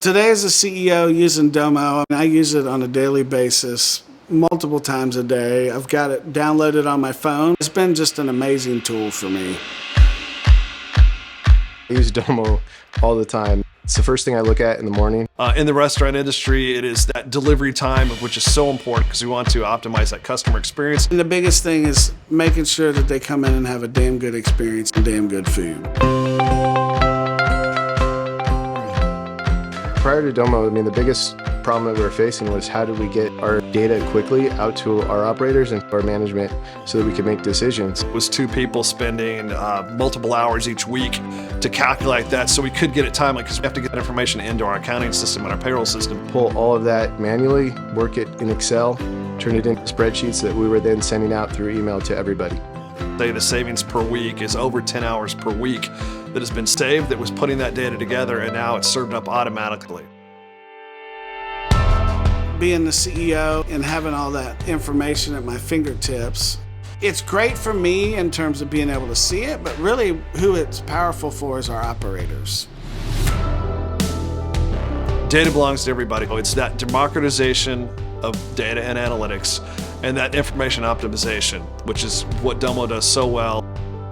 Today as a CEO using Domo, I use it on a daily basis, multiple times a day. I've got it downloaded on my phone. It's been just an amazing tool for me. I use Domo all the time. It's the first thing I look at in the morning. In the restaurant industry, it is that delivery time, which is so important because we want to optimize that customer experience. And the biggest thing is making sure that they come in and have a damn good experience and damn good food. Prior to Domo, the biggest problem that we were facing was how do we get our data quickly out to our operators and our management so that we could make decisions. It was two people spending multiple hours each week to calculate that so we could get it timely because we have to get that information into our accounting system and our payroll system. Pull all of that manually, work it in Excel, turn it into spreadsheets that we were then sending out through email to everybody. The savings per week is over 10 hours per week that has been saved, that was putting that data together, and now it's served up automatically. Being the CEO and having all that information at my fingertips, it's great for me in terms of being able to see it, but really who it's powerful for is our operators. Data belongs to everybody. It's that democratization of data and analytics and that information optimization, which is what Domo does so well.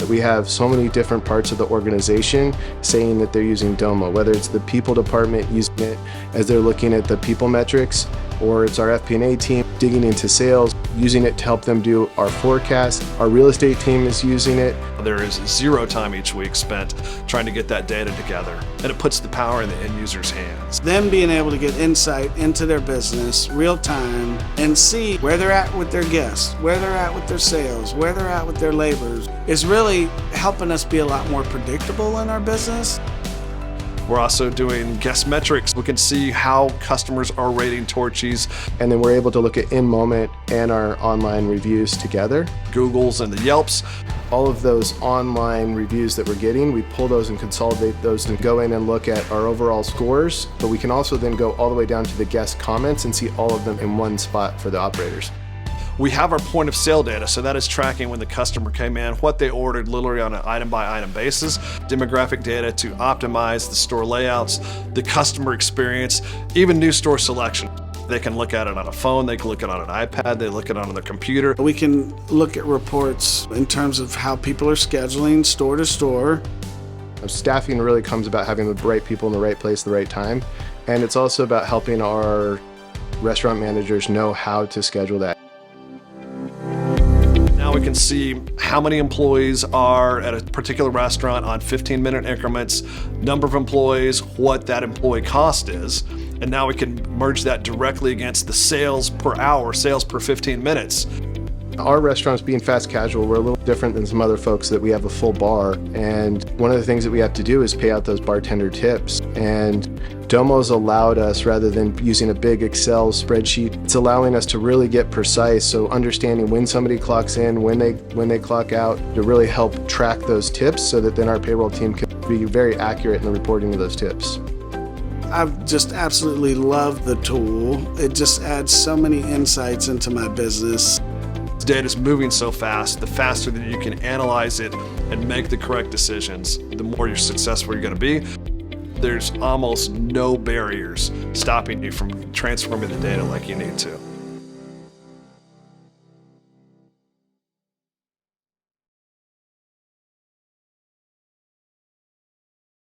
We have so many different parts of the organization saying that they're using Domo, whether it's the people department using it as they're looking at the people metrics, or it's our FP&A team digging into sales, using it to help them do our forecast. Our real estate team is using it. There is zero time each week spent trying to get that data together, and it puts the power in the end user's hands. Them being able to get insight into their business real time and see where they're at with their guests, where they're at with their sales, where they're at with their labors is really helping us be a lot more predictable in our business. We're also doing guest metrics. We can see how customers are rating Torchy's. And then we're able to look at in-moment and our online reviews together. Google's and the Yelps. All of those online reviews that we're getting, we pull those and consolidate those and go in and look at our overall scores. But we can also then go all the way down to the guest comments and see all of them in one spot for the operators. We have our point of sale data, so that is tracking when the customer came in, what they ordered literally on an item by item basis, demographic data to optimize the store layouts, the customer experience, even new store selection. They can look at it on a phone, they can look at it on an iPad, they look at it on their computer. We can look at reports in terms of how people are scheduling store to store. Staffing really comes about having the right people in the right place at the right time. And it's also about helping our restaurant managers know how to schedule that. Now we can see how many employees are at a particular restaurant on 15-minute increments, number of employees, what that employee cost is, and now we can merge that directly against the sales per hour, sales per 15 minutes. Our restaurants being fast casual, we're a little different than some other folks that we have a full bar, and one of the things that we have to do is pay out those bartender tips. And Domo's allowed us, rather than using a big Excel spreadsheet, it's allowing us to really get precise, so understanding when somebody clocks in, when they clock out, to really help track those tips so that then our payroll team can be very accurate in the reporting of those tips. I've just absolutely loved the tool. It just adds so many insights into my business. Data is moving so fast, the faster that you can analyze it and make the correct decisions, the more you're successful you're going to be. There's almost no barriers stopping you from transforming the data like you need to.